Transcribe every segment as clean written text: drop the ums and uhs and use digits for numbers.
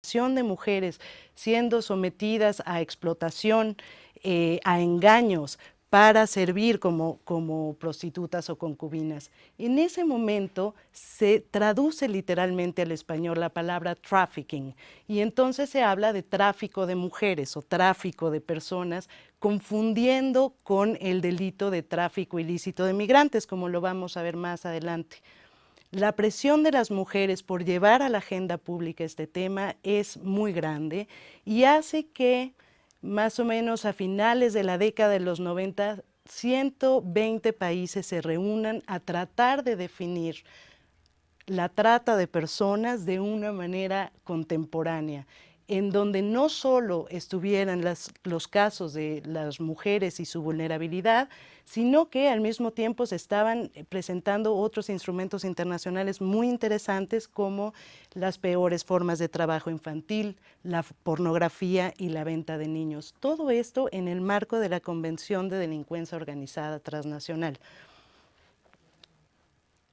de mujeres siendo sometidas a explotación, a engaños para servir como prostitutas o concubinas. En ese momento se traduce literalmente al español la palabra trafficking y entonces se habla de tráfico de mujeres o tráfico de personas, confundiendo con el delito de tráfico ilícito de migrantes, como lo vamos a ver más adelante. La presión de las mujeres por llevar a la agenda pública este tema es muy grande y hace que más o menos a finales de la década de los 90, 120 países se reúnan a tratar de definir la trata de personas de una manera contemporánea, en donde no solo estuvieran los casos de las mujeres y su vulnerabilidad, sino que al mismo tiempo se estaban presentando otros instrumentos internacionales muy interesantes como las peores formas de trabajo infantil, la pornografía y la venta de niños. Todo esto en el marco de la Convención de Delincuencia Organizada Transnacional.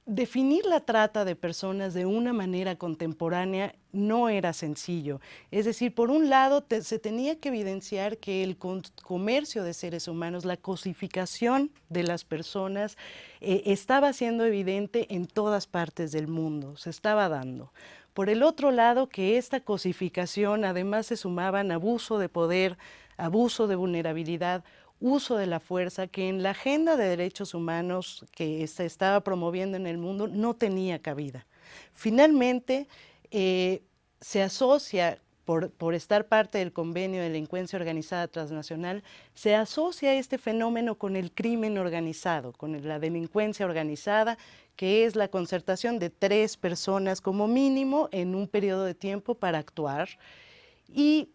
Definir la trata de personas de una manera contemporánea no era sencillo. Es decir, por un lado se tenía que evidenciar que el comercio de seres humanos, la cosificación de las personas, estaba siendo evidente en todas partes del mundo, se estaba dando. Por el otro lado, que esta cosificación además se sumaban abuso de poder, abuso de vulnerabilidad, uso de la fuerza, que en la agenda de derechos humanos que se estaba promoviendo en el mundo no tenía cabida. Finalmente, se asocia, por estar parte del convenio de delincuencia organizada transnacional, se asocia este fenómeno con el crimen organizado, con la delincuencia organizada, que es la concertación de 3 personas como mínimo en un periodo de tiempo para actuar. Y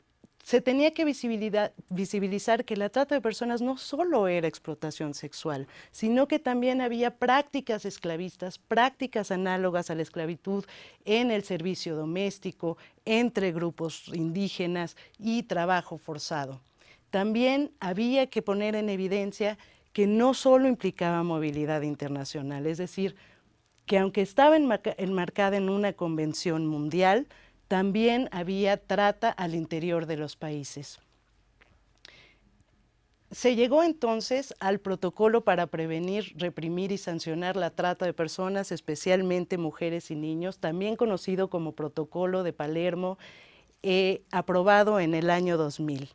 se tenía que visibilizar que la trata de personas no solo era explotación sexual, sino que también había prácticas esclavistas, prácticas análogas a la esclavitud en el servicio doméstico, entre grupos indígenas y trabajo forzado. También había que poner en evidencia que no solo implicaba movilidad internacional, es decir, que aunque estaba enmarcada en una convención mundial, también había trata al interior de los países. Se llegó entonces al protocolo para prevenir, reprimir y sancionar la trata de personas, especialmente mujeres y niños, también conocido como Protocolo de Palermo, aprobado en el año 2000.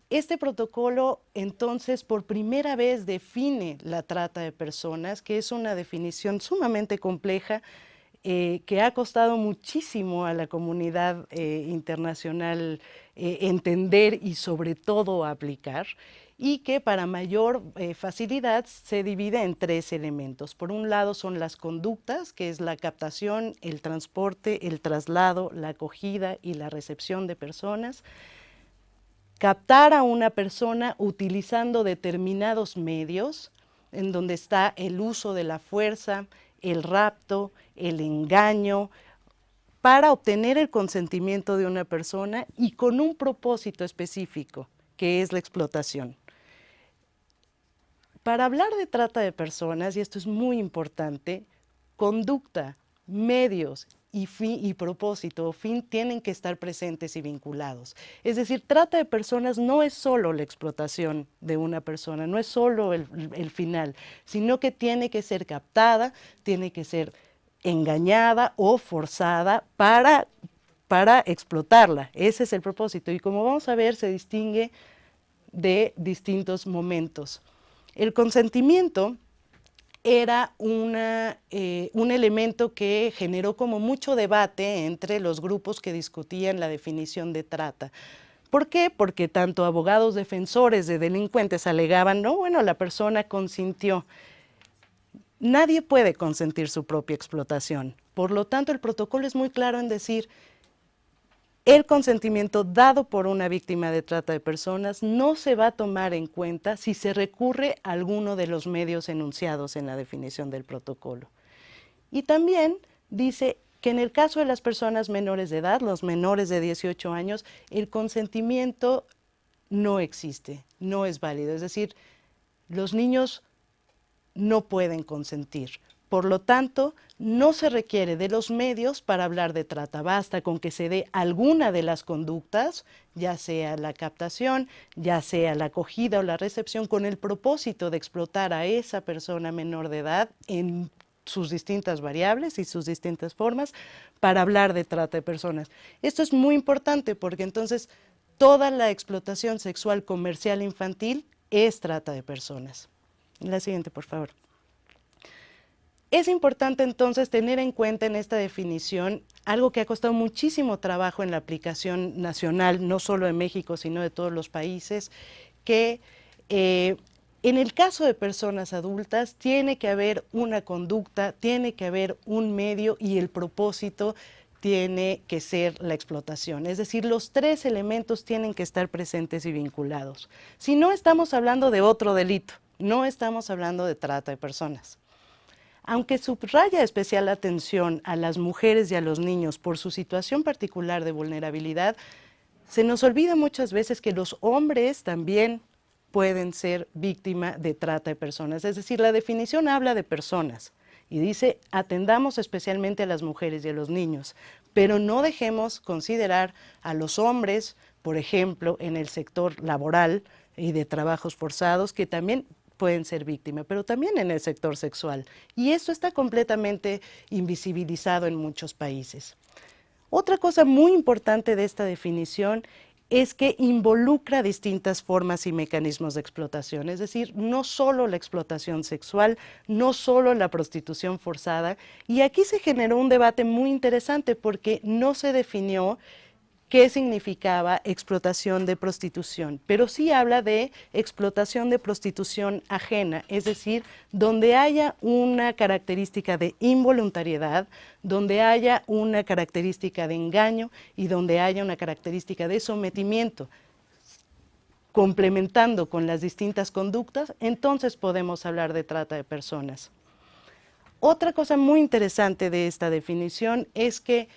Este protocolo entonces por primera vez define la trata de personas, que es una definición sumamente compleja, que ha costado muchísimo a la comunidad internacional entender y sobre todo aplicar, y que para mayor facilidad se divide en 3 elementos. Por un lado son las conductas, que es la captación, el transporte, el traslado, la acogida y la recepción de personas. Captar a una persona utilizando determinados medios, en donde está el uso de la fuerza, el rapto, el engaño, para obtener el consentimiento de una persona y con un propósito específico, que es la explotación. Para hablar de trata de personas, y esto es muy importante, conducta, medios y propósito o fin tienen que estar presentes y vinculados. Es decir, trata de personas no es solo la explotación de una persona, no es solo el final, sino que tiene que ser captada, tiene que ser engañada o forzada para explotarla. Ese es el propósito. Y como vamos a ver, se distingue de distintos momentos. El consentimiento era un elemento que generó como mucho debate entre los grupos que discutían la definición de trata. ¿Por qué? Porque tanto abogados defensores de delincuentes alegaban, no, bueno, la persona consintió. Nadie puede consentir su propia explotación. Por lo tanto, el protocolo es muy claro en decir, el consentimiento dado por una víctima de trata de personas no se va a tomar en cuenta si se recurre a alguno de los medios enunciados en la definición del protocolo. Y también dice que en el caso de las personas menores de edad, los menores de 18 años, el consentimiento no existe, no es válido. Es decir, los niños no pueden consentir. Por lo tanto, no se requiere de los medios para hablar de trata, basta con que se dé alguna de las conductas, ya sea la captación, ya sea la acogida o la recepción, con el propósito de explotar a esa persona menor de edad en sus distintas variables y sus distintas formas para hablar de trata de personas. Esto es muy importante porque entonces toda la explotación sexual comercial infantil es trata de personas. La siguiente, por favor. Es importante entonces tener en cuenta en esta definición algo que ha costado muchísimo trabajo en la aplicación nacional, no solo de México, sino de todos los países, que en el caso de personas adultas tiene que haber una conducta, tiene que haber un medio y el propósito tiene que ser la explotación. Es decir, los tres elementos tienen que estar presentes y vinculados. Si no, estamos hablando de otro delito, no estamos hablando de trata de personas. Aunque subraya especial atención a las mujeres y a los niños por su situación particular de vulnerabilidad, se nos olvida muchas veces que los hombres también pueden ser víctima de trata de personas. Es decir, la definición habla de personas y dice atendamos especialmente a las mujeres y a los niños, pero no dejemos considerar a los hombres, por ejemplo, en el sector laboral y de trabajos forzados, que también pueden ser víctimas, pero también en el sector sexual. Y esto está completamente invisibilizado en muchos países. Otra cosa muy importante de esta definición es que involucra distintas formas y mecanismos de explotación, es decir, no solo la explotación sexual, no solo la prostitución forzada, y aquí se generó un debate muy interesante porque no se definió qué significaba explotación de prostitución, pero sí habla de explotación de prostitución ajena, es decir, donde haya una característica de involuntariedad, donde haya una característica de engaño y donde haya una característica de sometimiento, complementando con las distintas conductas, entonces podemos hablar de trata de personas. Otra cosa muy interesante de esta definición es que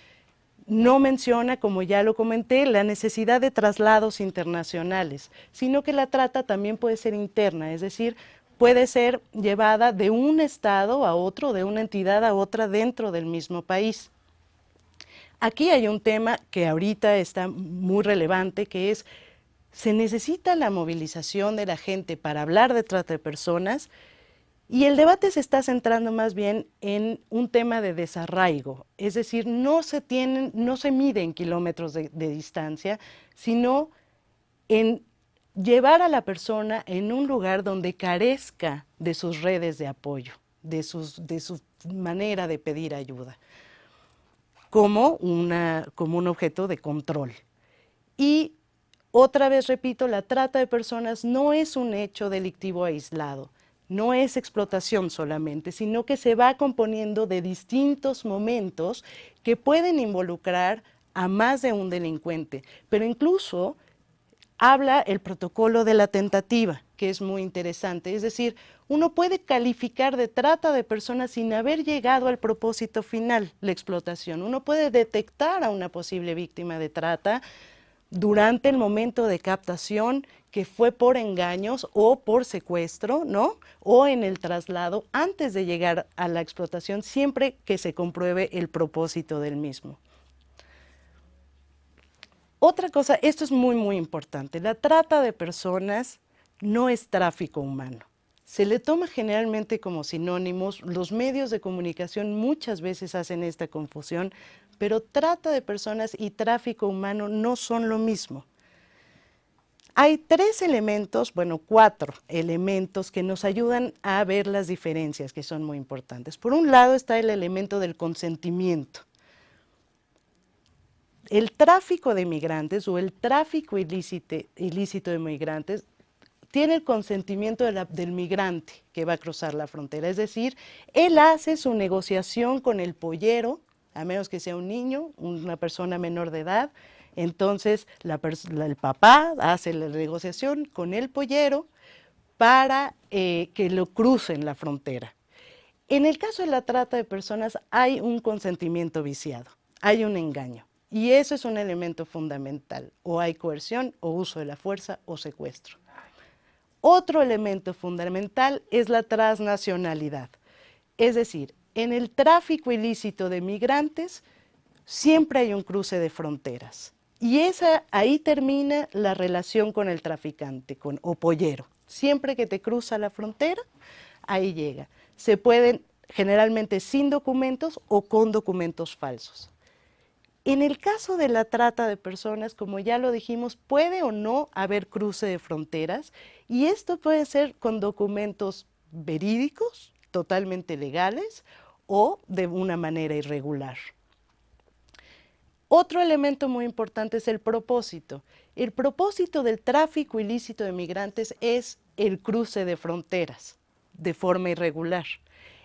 no menciona, como ya lo comenté, la necesidad de traslados internacionales, sino que la trata también puede ser interna, es decir, puede ser llevada de un estado a otro, de una entidad a otra dentro del mismo país. Aquí hay un tema que ahorita está muy relevante, que es, se necesita la movilización de la gente para hablar de trata de personas. Y el debate se está centrando más bien en un tema de desarraigo, es decir, no se mide en kilómetros de distancia, sino en llevar a la persona en un lugar donde carezca de sus redes de apoyo, de su manera de pedir ayuda, como un objeto de control. Y otra vez repito, la trata de personas no es un hecho delictivo aislado. No es explotación solamente, sino que se va componiendo de distintos momentos que pueden involucrar a más de un delincuente. Pero incluso habla el protocolo de la tentativa, que es muy interesante. Es decir, uno puede calificar de trata de personas sin haber llegado al propósito final, la explotación. Uno puede detectar a una posible víctima de trata durante el momento de captación, que fue por engaños o por secuestro, ¿no? O en el traslado antes de llegar a la explotación, siempre que se compruebe el propósito del mismo. Otra cosa, esto es muy, muy importante, la trata de personas no es tráfico humano. Se le toma generalmente como sinónimos, los medios de comunicación muchas veces hacen esta confusión, pero trata de personas y tráfico humano no son lo mismo. Hay cuatro elementos que nos ayudan a ver las diferencias, que son muy importantes. Por un lado está el elemento del consentimiento. El tráfico de migrantes o el tráfico ilícito de migrantes tiene el consentimiento del migrante que va a cruzar la frontera. Es decir, él hace su negociación con el pollero, a menos que sea un niño, una persona menor de edad. Entonces, el papá hace la negociación con el pollero para que lo crucen la frontera. En el caso de la trata de personas hay un consentimiento viciado, hay un engaño. Y eso es un elemento fundamental. O hay coerción, o uso de la fuerza, o secuestro. Otro elemento fundamental es la transnacionalidad. Es decir, En el tráfico ilícito de migrantes siempre hay un cruce de fronteras. Y ahí termina la relación con el traficante o pollero. Siempre que te cruza la frontera, ahí llega. Se pueden, generalmente sin documentos o con documentos falsos. En el caso de la trata de personas, como ya lo dijimos, puede o no haber cruce de fronteras y esto puede ser con documentos verídicos, totalmente legales o de una manera irregular. Otro elemento muy importante es el propósito. El propósito del tráfico ilícito de migrantes es el cruce de fronteras de forma irregular.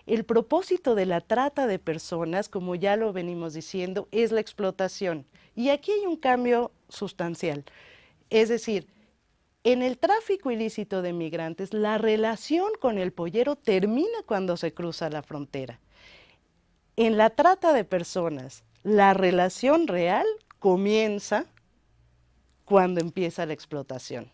El propósito de la trata de personas, como ya lo venimos diciendo, es la explotación. Y aquí hay un cambio sustancial. Es decir, en el tráfico ilícito de migrantes, la relación con el pollero termina cuando se cruza la frontera. En la trata de personas, la relación real comienza cuando empieza la explotación.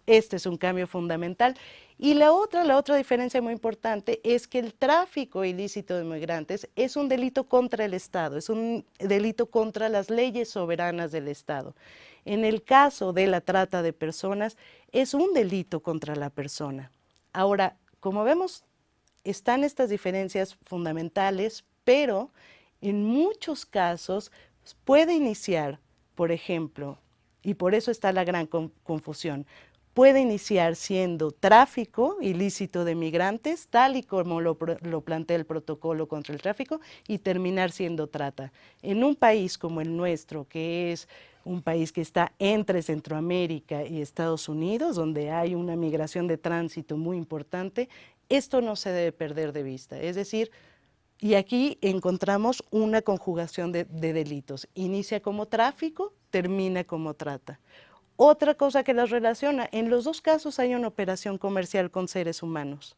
Este es un cambio fundamental. Y la otra diferencia muy importante es que el tráfico ilícito de migrantes es un delito contra el Estado, es un delito contra las leyes soberanas del Estado. En el caso de la trata de personas, es un delito contra la persona. Ahora, como vemos, están estas diferencias fundamentales, pero en muchos casos puede iniciar, por ejemplo, y por eso está la gran confusión, puede iniciar siendo tráfico ilícito de migrantes, tal y como lo plantea el protocolo contra el tráfico, y terminar siendo trata. En un país como el nuestro, que es un país que está entre Centroamérica y Estados Unidos, donde hay una migración de tránsito muy importante, esto no se debe perder de vista. Es decir, y aquí encontramos una conjugación de delitos. Inicia como tráfico, termina como trata. Otra cosa que las relaciona, en los dos casos hay una operación comercial con seres humanos.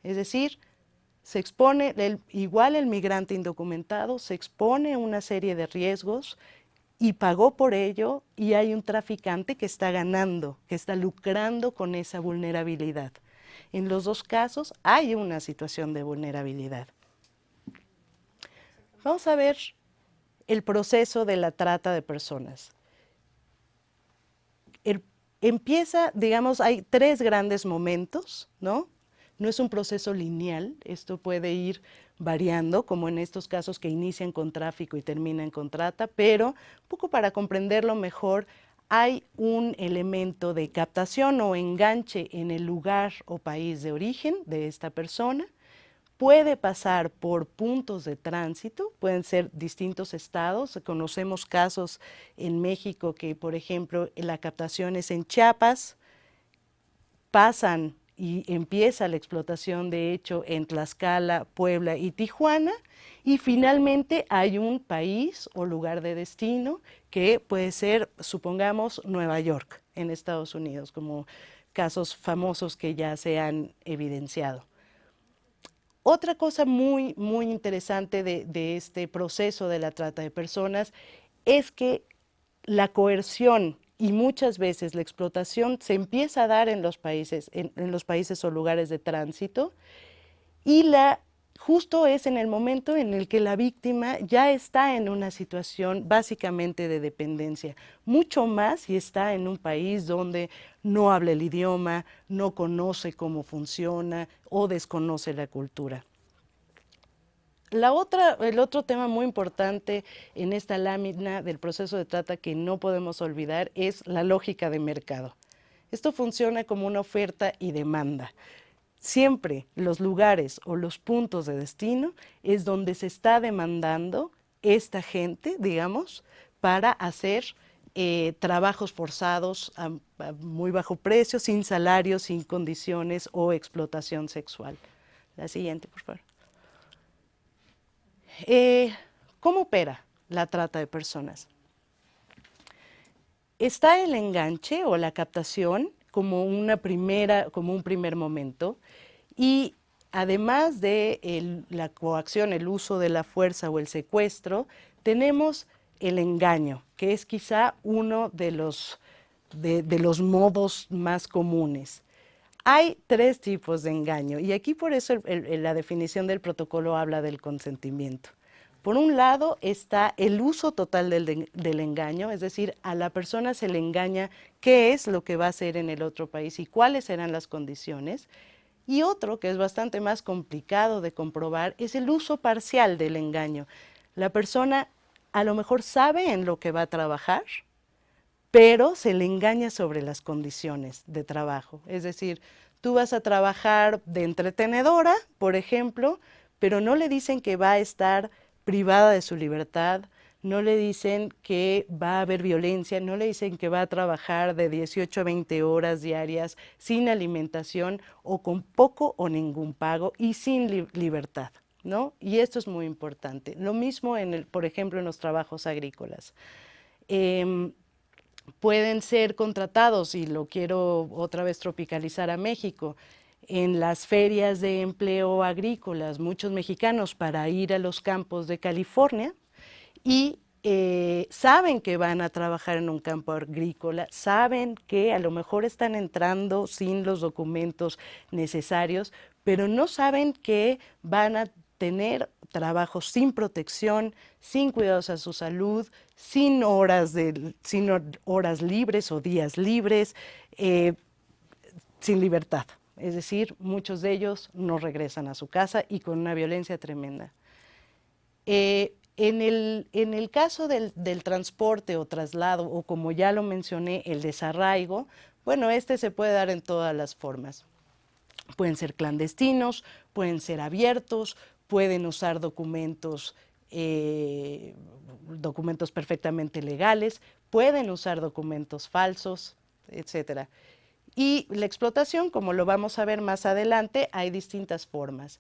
Es decir, se expone, igual el migrante indocumentado, se expone a una serie de riesgos y pagó por ello y hay un traficante que está ganando, que está lucrando con esa vulnerabilidad. En los dos casos hay una situación de vulnerabilidad. Vamos a ver el proceso de la trata de personas. Empieza, digamos, hay tres grandes momentos, ¿no? No es un proceso lineal, esto puede ir variando, como en estos casos que inician con tráfico y terminan con trata, pero un poco para comprenderlo mejor, hay un elemento de captación o enganche en el lugar o país de origen de esta persona. Puede pasar por puntos de tránsito, pueden ser distintos estados. Conocemos casos en México que, por ejemplo, la captación es en Chiapas, pasan y empieza la explotación, de hecho, en Tlaxcala, Puebla y Tijuana, y finalmente hay un país o lugar de destino que puede ser, supongamos, Nueva York, en Estados Unidos, como casos famosos que ya se han evidenciado. Otra cosa muy interesante de este proceso de la trata de personas es que la coerción y muchas veces la explotación se empieza a dar en los países o lugares de tránsito y justo es en el momento en el que la víctima ya está en una situación básicamente de dependencia, mucho más si está en un país donde no habla el idioma, no conoce cómo funciona o desconoce la cultura. El otro tema muy importante en esta lámina del proceso de trata que no podemos olvidar es la lógica de mercado. Esto funciona como una oferta y demanda. Siempre los lugares o los puntos de destino es donde se está demandando esta gente, digamos, para hacer trabajos forzados a muy bajo precio, sin salario, sin condiciones o explotación sexual. La siguiente, por favor. ¿Cómo opera la trata de personas? Está el enganche o la captación como un primer momento y además de la coacción, el uso de la fuerza o el secuestro, tenemos el engaño, que es quizá uno de los modos más comunes. Hay tres tipos de engaño y aquí por eso la definición del protocolo habla del consentimiento. Por un lado está el uso total del engaño, es decir, a la persona se le engaña qué es lo que va a hacer en el otro país y cuáles serán las condiciones. Y otro, que es bastante más complicado de comprobar, es el uso parcial del engaño. La persona a lo mejor sabe en lo que va a trabajar, pero se le engaña sobre las condiciones de trabajo. Es decir, tú vas a trabajar de entretenedora, por ejemplo, pero no le dicen que va a estar privada de su libertad, no le dicen que va a haber violencia, no le dicen que va a trabajar de 18 a 20 horas diarias sin alimentación o con poco o ningún pago y sin libertad, ¿no? Y esto es muy importante. Lo mismo, por ejemplo, en los trabajos agrícolas. Pueden ser contratados, y lo quiero otra vez tropicalizar a México, en las ferias de empleo agrícolas, muchos mexicanos para ir a los campos de California y saben que van a trabajar en un campo agrícola, saben que a lo mejor están entrando sin los documentos necesarios, pero no saben que van a tener trabajos sin protección, sin cuidados a su salud, sin horas libres o días libres, sin libertad. Es decir, muchos de ellos no regresan a su casa y con una violencia tremenda. En el caso del transporte o traslado, o como ya lo mencioné, el desarraigo, bueno, este se puede dar en todas las formas. Pueden ser clandestinos, pueden ser abiertos, pueden usar documentos perfectamente legales, pueden usar documentos falsos, etcétera. Y la explotación, como lo vamos a ver más adelante, hay distintas formas.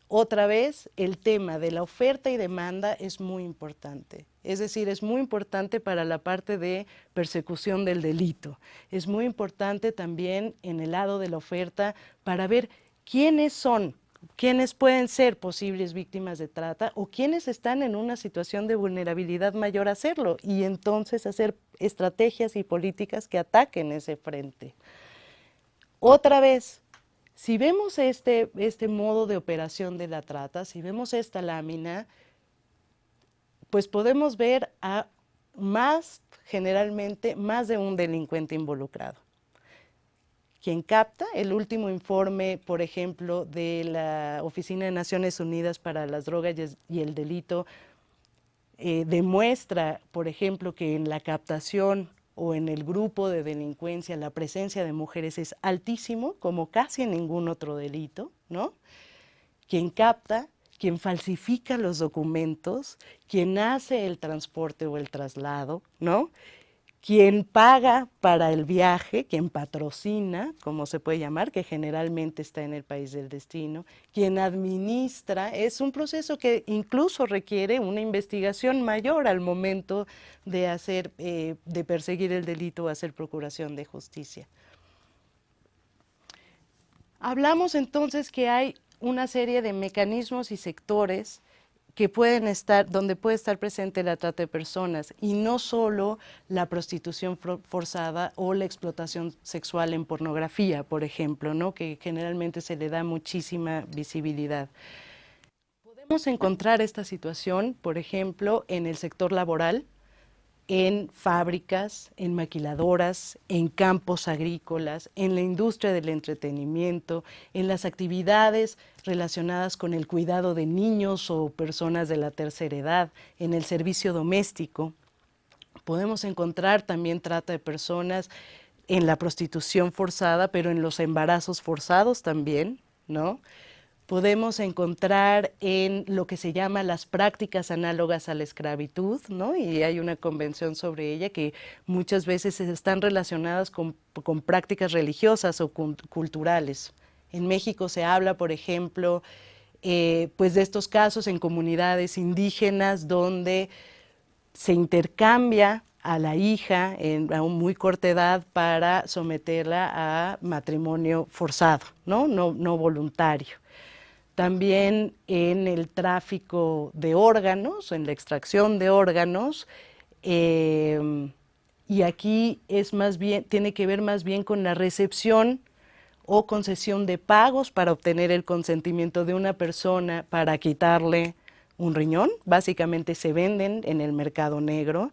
Otra vez, el tema de la oferta y demanda es muy importante. Es decir, es muy importante para la parte de persecución del delito. Es muy importante también en el lado de la oferta para ver quiénes son, quiénes pueden ser posibles víctimas de trata o quiénes están en una situación de vulnerabilidad mayor a hacerlo y entonces hacer estrategias y políticas que ataquen ese frente. Otra vez, si vemos este modo de operación de la trata, si vemos esta lámina, pues podemos ver generalmente, más de un delincuente involucrado. Quien capta, el último informe, por ejemplo, de la Oficina de Naciones Unidas para las Drogas y el Delito, demuestra, por ejemplo, que en la captación o en el grupo de delincuencia la presencia de mujeres es altísimo, como casi en ningún otro delito, ¿no? Quien capta, quien falsifica los documentos, quien hace el transporte o el traslado, ¿no? Quien paga para el viaje, quien patrocina, como se puede llamar, que generalmente está en el país del destino, quien administra, es un proceso que incluso requiere una investigación mayor al momento de de perseguir el delito o hacer procuración de justicia. Hablamos entonces que hay una serie de mecanismos y sectores que pueden estar, donde puede estar presente la trata de personas y no solo la prostitución forzada o la explotación sexual en pornografía, por ejemplo, ¿no? Que generalmente se le da muchísima visibilidad. Podemos encontrar esta situación, por ejemplo, en el sector laboral, en fábricas, en maquiladoras, en campos agrícolas, en la industria del entretenimiento, en las actividades relacionadas con el cuidado de niños o personas de la tercera edad, en el servicio doméstico. Podemos encontrar también trata de personas en la prostitución forzada, pero en los embarazos forzados también, ¿no? Podemos encontrar en lo que se llama las prácticas análogas a la esclavitud, ¿no? Y hay una convención sobre ella que muchas veces están relacionadas con prácticas religiosas o culturales. En México se habla, por ejemplo, pues de estos casos en comunidades indígenas donde se intercambia a la hija a una muy corta edad para someterla a matrimonio forzado, ¿no? No voluntario. También en el tráfico de órganos, en la extracción de órganos, y aquí es más bien, tiene que ver más bien con la recepción o concesión de pagos para obtener el consentimiento de una persona para quitarle un riñón. Básicamente se venden en el mercado negro.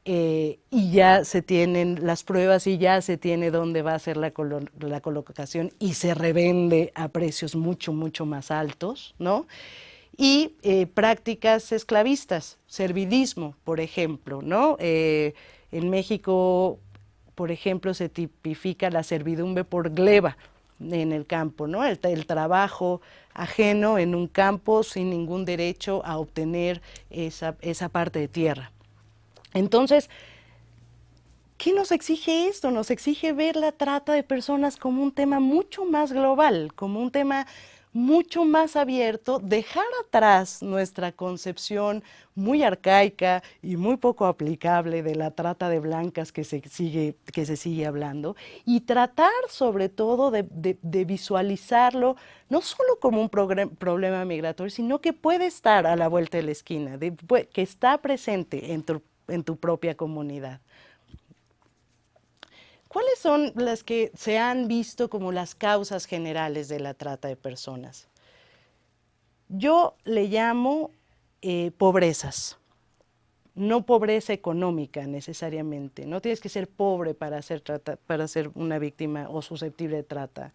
Y ya se tienen las pruebas y ya se tiene dónde va a ser la colocación y se revende a precios mucho, mucho más altos, ¿no? Y prácticas esclavistas, servidismo, por ejemplo, ¿no? En México, por ejemplo, se tipifica la servidumbre por gleba en el campo, ¿no? El trabajo ajeno en un campo sin ningún derecho a obtener esa parte de tierra. Entonces, ¿qué nos exige esto? Nos exige ver la trata de personas como un tema mucho más global, como un tema mucho más abierto, dejar atrás nuestra concepción muy arcaica y muy poco aplicable de la trata de blancas que se sigue hablando, y tratar sobre todo de visualizarlo no solo como un problema migratorio, sino que puede estar a la vuelta de la esquina, que está presente en tu propia comunidad. ¿Cuáles son las que se han visto como las causas generales de la trata de personas? Yo le llamo pobrezas, no pobreza económica necesariamente. No tienes que ser pobre para ser una víctima o susceptible de trata.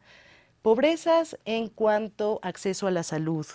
Pobrezas en cuanto a acceso a la salud,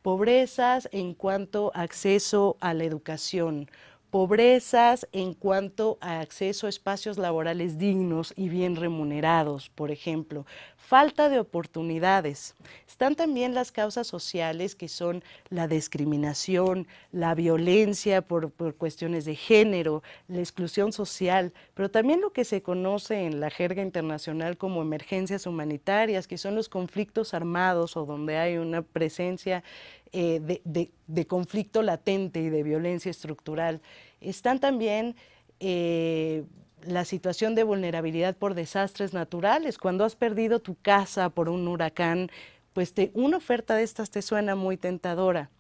pobrezas en cuanto a acceso a la educación, pobrezas en cuanto a acceso a espacios laborales dignos y bien remunerados, por ejemplo, falta de oportunidades. Están también las causas sociales, que son la discriminación, la violencia por cuestiones de género, la exclusión social, pero también lo que se conoce en la jerga internacional como emergencias humanitarias, que son los conflictos armados o donde hay una presencia de conflicto latente y de violencia estructural. Están también la situación de vulnerabilidad por desastres naturales. Cuando has perdido tu casa por un huracán, pues una oferta de estas te suena muy tentadora.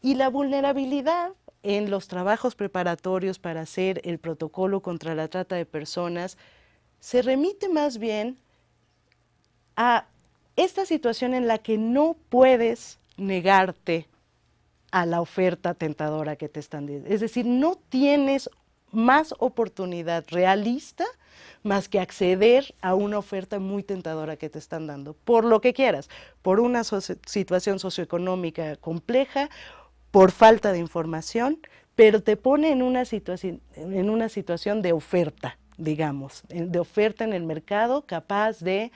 Y la vulnerabilidad en los trabajos preparatorios para hacer el protocolo contra la trata de personas se remite más bien a esta situación en la que no puedes negarte a la oferta tentadora que te están dando. Es decir, no tienes más oportunidad realista más que acceder a una oferta muy tentadora que te están dando, por lo que quieras, por una situación socioeconómica compleja, por falta de información, pero te pone en una situación de oferta, digamos, de oferta en el mercado capaz de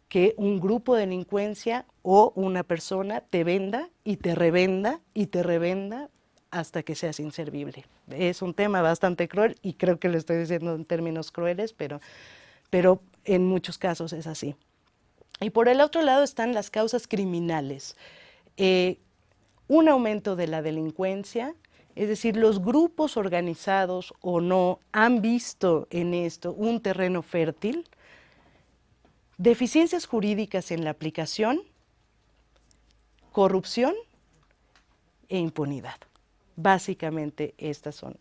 que un grupo de delincuencia o una persona te venda y te revenda y te revenda hasta que seas inservible. Es un tema bastante cruel y creo que lo estoy diciendo en términos crueles, pero en muchos casos es así. Y por el otro lado están las causas criminales. Un aumento de la delincuencia, es decir, los grupos organizados o no han visto en esto un terreno fértil, deficiencias jurídicas en la aplicación, corrupción e impunidad. Básicamente estas son.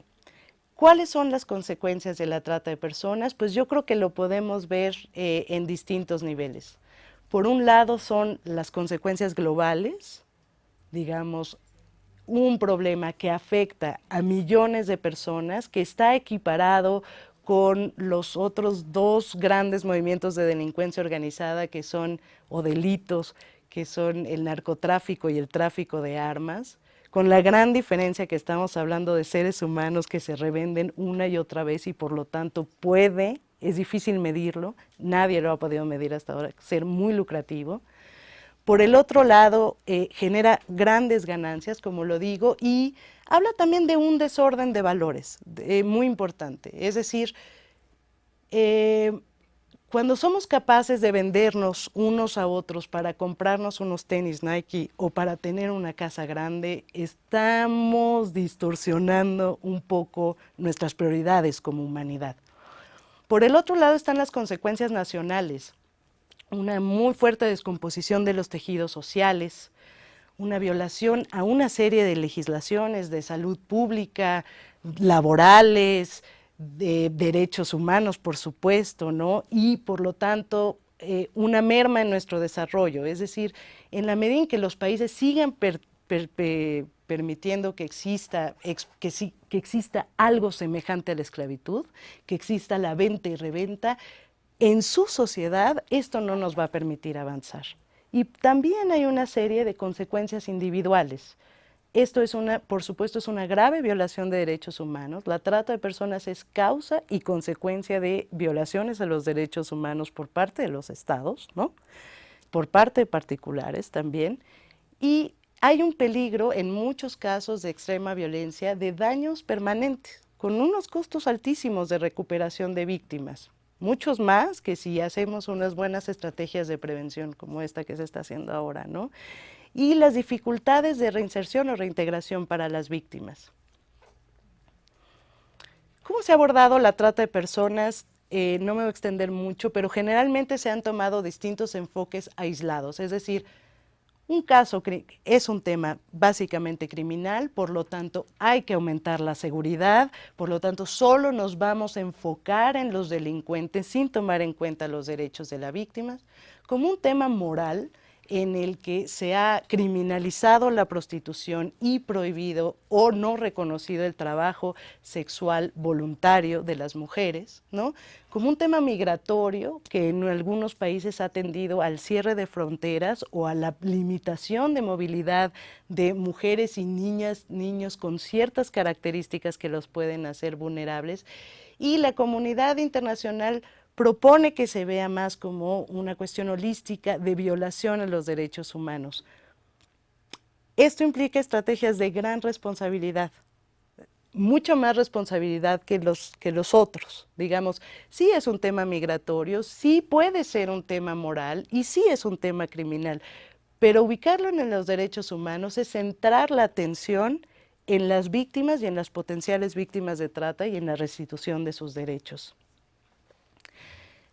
¿Cuáles son las consecuencias de la trata de personas? Pues yo creo que lo podemos ver en distintos niveles. Por un lado son las consecuencias globales, digamos, un problema que afecta a millones de personas, que está equiparado con los otros dos grandes movimientos de delincuencia organizada que son, o delitos, que son el narcotráfico y el tráfico de armas, con la gran diferencia que estamos hablando de seres humanos que se revenden una y otra vez y por lo tanto es difícil medirlo, nadie lo ha podido medir hasta ahora, ser muy lucrativo. Por el otro lado, genera grandes ganancias, como lo digo, y habla también de un desorden de valores muy importante. Es decir, cuando somos capaces de vendernos unos a otros para comprarnos unos tenis Nike o para tener una casa grande, estamos distorsionando un poco nuestras prioridades como humanidad. Por el otro lado están las consecuencias nacionales. Una muy fuerte descomposición de los tejidos sociales, una violación a una serie de legislaciones de salud pública, laborales, de derechos humanos, por supuesto, ¿no? Y por lo tanto, una merma en nuestro desarrollo. Es decir, en la medida en que los países sigan permitiendo que exista, que exista algo semejante a la esclavitud, que exista la venta y reventa, en su sociedad esto no nos va a permitir avanzar. Y también hay una serie de consecuencias individuales. Esto es por supuesto, es una grave violación de derechos humanos. La trata de personas es causa y consecuencia de violaciones a los derechos humanos por parte de los estados, ¿no? Por parte de particulares también. Y hay un peligro en muchos casos de extrema violencia de daños permanentes, con unos costos altísimos de recuperación de víctimas. Muchos más que si hacemos unas buenas estrategias de prevención como esta que se está haciendo ahora, ¿no? Y las dificultades de reinserción o reintegración para las víctimas. ¿Cómo se ha abordado la trata de personas? No me voy a extender mucho, pero generalmente se han tomado distintos enfoques aislados, es decir, un caso es un tema básicamente criminal, por lo tanto hay que aumentar la seguridad, por lo tanto solo nos vamos a enfocar en los delincuentes sin tomar en cuenta los derechos de las víctimas, como un tema moral en el que se ha criminalizado la prostitución y prohibido o no reconocido el trabajo sexual voluntario de las mujeres, ¿no? Como un tema migratorio que en algunos países ha tendido al cierre de fronteras o a la limitación de movilidad de mujeres y niños con ciertas características que los pueden hacer vulnerables. Y la comunidad internacional propone que se vea más como una cuestión holística de violación a los derechos humanos. Esto implica estrategias de gran responsabilidad, mucho más responsabilidad que los otros. Digamos, sí es un tema migratorio, sí puede ser un tema moral y sí es un tema criminal, pero ubicarlo en los derechos humanos es centrar la atención en las víctimas y en las potenciales víctimas de trata y en la restitución de sus derechos.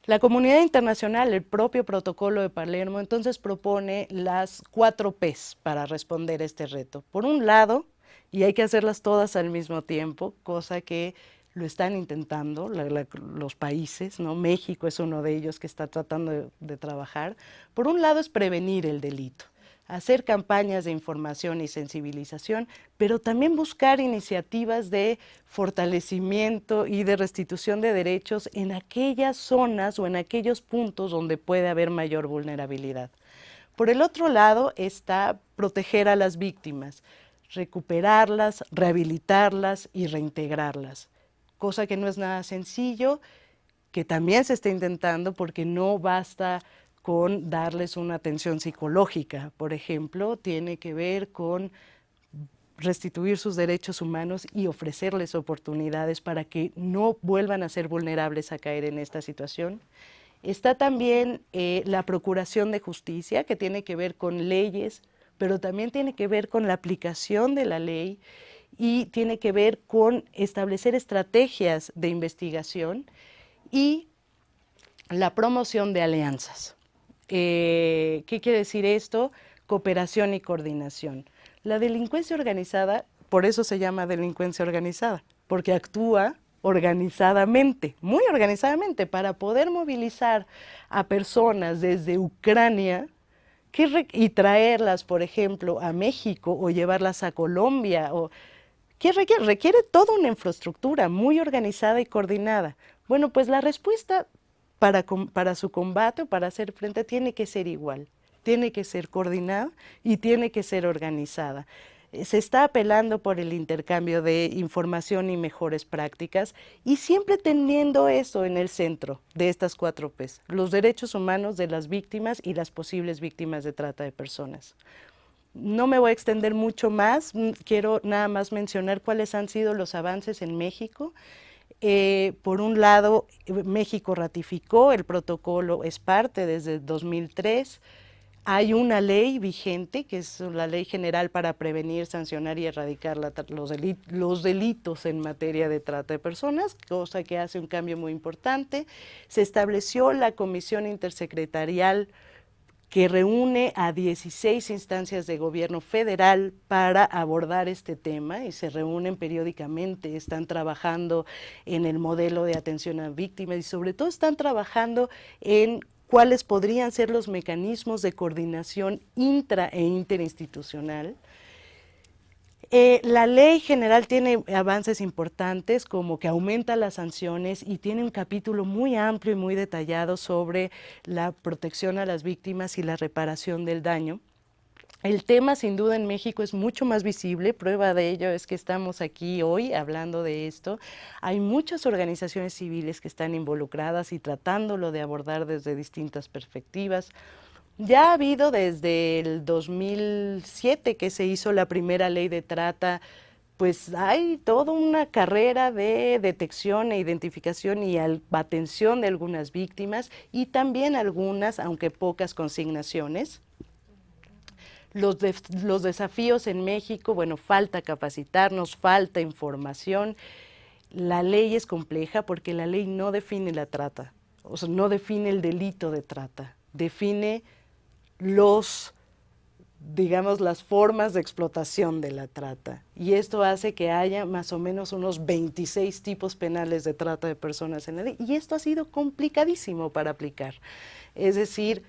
La comunidad internacional, el propio protocolo de Palermo, entonces propone las 4 Ps para responder a este reto. Por un lado, y hay que hacerlas todas al mismo tiempo, cosa que lo están intentando los países, ¿no? México es uno de ellos que está tratando de trabajar. Por un lado es prevenir el delito, hacer campañas de información y sensibilización, pero también buscar iniciativas de fortalecimiento y de restitución de derechos en aquellas zonas o en aquellos puntos donde puede haber mayor vulnerabilidad. Por el otro lado está proteger a las víctimas, recuperarlas, rehabilitarlas y reintegrarlas, cosa que no es nada sencillo, que también se está intentando porque no basta con darles una atención psicológica, por ejemplo, tiene que ver con restituir sus derechos humanos y ofrecerles oportunidades para que no vuelvan a ser vulnerables a caer en esta situación. Está también la procuración de justicia, que tiene que ver con leyes, pero también tiene que ver con la aplicación de la ley y tiene que ver con establecer estrategias de investigación y la promoción de alianzas. ¿Qué quiere decir esto? Cooperación y coordinación. La delincuencia organizada, por eso se llama delincuencia organizada, porque actúa organizadamente, muy organizadamente, para poder movilizar a personas desde Ucrania y traerlas, por ejemplo, a México o llevarlas a Colombia. ¿Qué requiere? Requiere toda una infraestructura muy organizada y coordinada. Bueno, pues la respuesta para su combate o para hacer frente tiene que ser igual, tiene que ser coordinada y tiene que ser organizada. Se está apelando por el intercambio de información y mejores prácticas y siempre teniendo eso en el centro de estas 4 Ps, los derechos humanos de las víctimas y las posibles víctimas de trata de personas. No me voy a extender mucho más, quiero nada más mencionar cuáles han sido los avances en México. Por un lado, México ratificó el protocolo, es parte desde 2003. Hay una ley vigente, que es la Ley General para prevenir, sancionar y erradicar los delitos en materia de trata de personas, cosa que hace un cambio muy importante. Se estableció la Comisión Intersecretarial que reúne a 16 instancias de gobierno federal para abordar este tema y se reúnen periódicamente, están trabajando en el modelo de atención a víctimas y sobre todo están trabajando en cuáles podrían ser los mecanismos de coordinación intra e interinstitucional. La ley general tiene avances importantes, como que aumenta las sanciones y tiene un capítulo muy amplio y muy detallado sobre la protección a las víctimas y la reparación del daño. El tema, sin duda, en México es mucho más visible. Prueba de ello es que estamos aquí hoy hablando de esto. Hay muchas organizaciones civiles que están involucradas y tratándolo de abordar desde distintas perspectivas. Ya ha habido desde el 2007 que se hizo la primera ley de trata, pues hay toda una carrera de detección e identificación y atención de algunas víctimas y también algunas, aunque pocas, consignaciones. Los desafíos en México, bueno, falta capacitarnos, falta información. La ley es compleja porque la ley no define la trata, o sea, no define el delito de trata, define digamos, las formas de explotación de la trata. Y esto hace que haya más o menos unos 26 tipos penales de trata de personas en la ley. Y esto ha sido complicadísimo para aplicar. Es decir,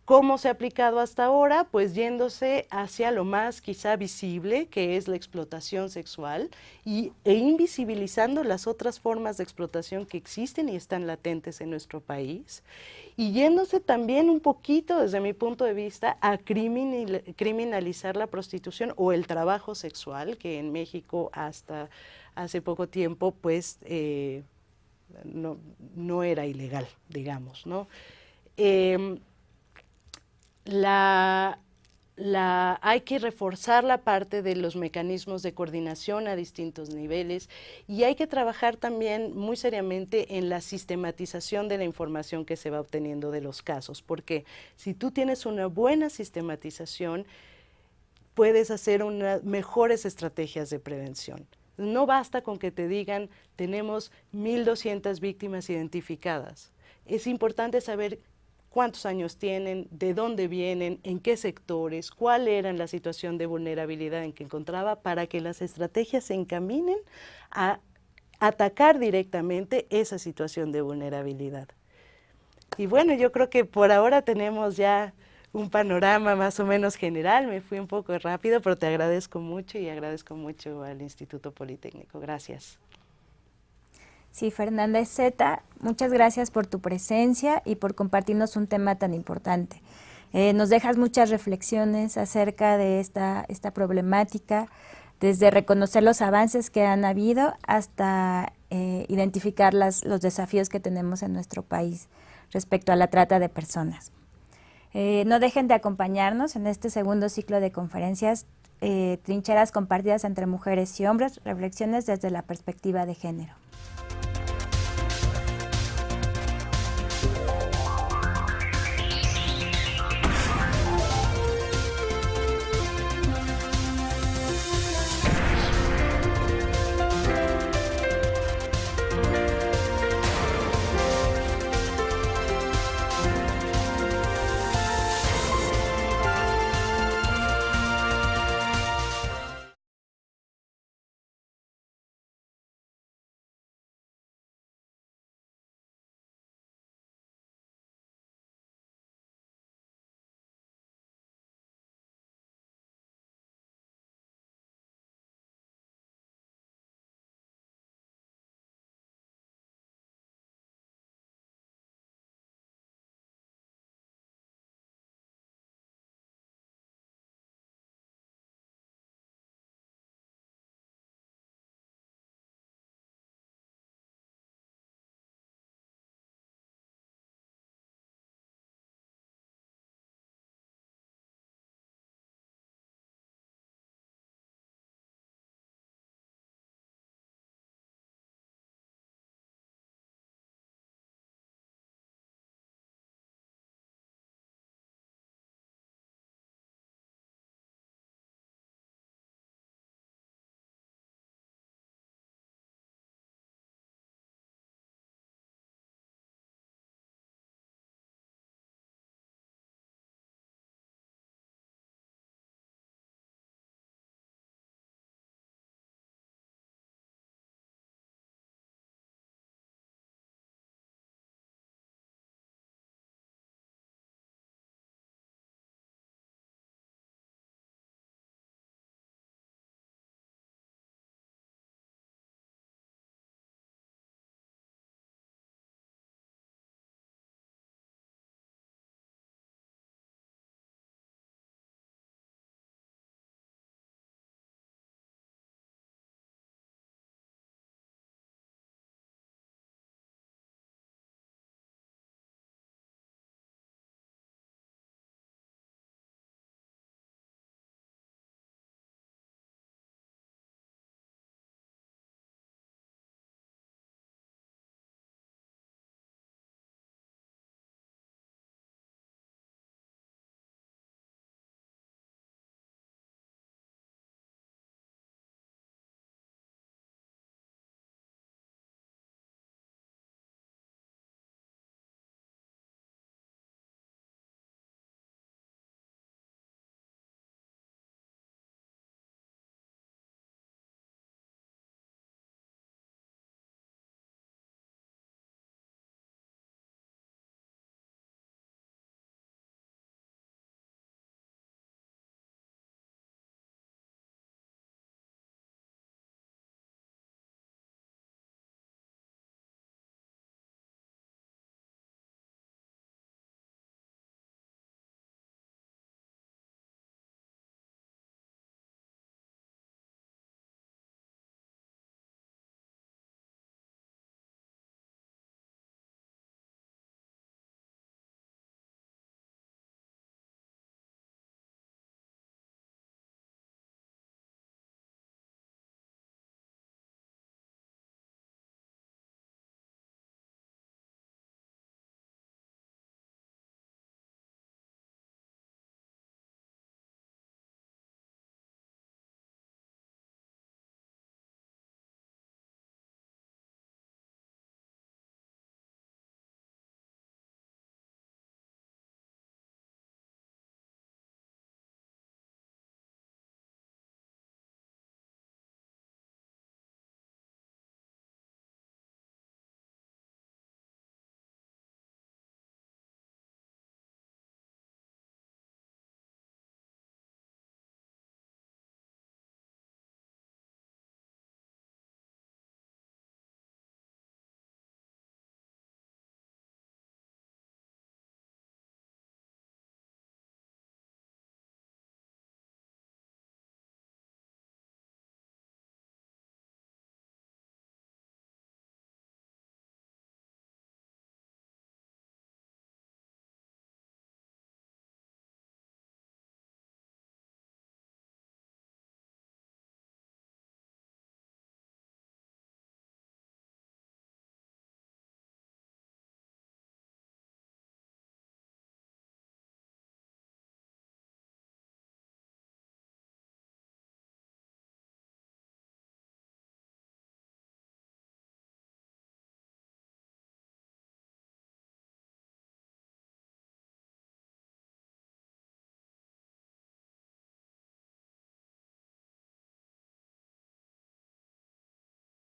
¿cómo se ha aplicado hasta ahora? Pues yéndose hacia lo más quizá visible, que es la explotación sexual, e invisibilizando las otras formas de explotación que existen y están latentes en nuestro país, y yéndose también un poquito, desde mi punto de vista, a criminalizar la prostitución o el trabajo sexual, que en México hasta hace poco tiempo pues no era ilegal, digamos, ¿no? Hay que reforzar la parte de los mecanismos de coordinación a distintos niveles y hay que trabajar también muy seriamente en la sistematización de la información que se va obteniendo de los casos, porque si tú tienes una buena sistematización, puedes hacer mejores estrategias de prevención. No basta con que te digan, tenemos 1,200 víctimas identificadas. Es importante saber cuántos años tienen, de dónde vienen, en qué sectores, cuál era la situación de vulnerabilidad en que encontraba, para que las estrategias se encaminen a atacar directamente esa situación de vulnerabilidad. Y bueno, yo creo que por ahora tenemos ya un panorama más o menos general. Me fui un poco rápido, pero te agradezco mucho y agradezco mucho al Instituto Politécnico. Gracias. Sí, Fernanda Zeta, muchas gracias por tu presencia y por compartirnos un tema tan importante. Nos dejas muchas reflexiones acerca de esta problemática, desde reconocer los avances que han habido hasta identificar los desafíos que tenemos en nuestro país respecto a la trata de personas. No dejen de acompañarnos en este segundo ciclo de conferencias, Trincheras compartidas entre mujeres y hombres, reflexiones desde la perspectiva de género.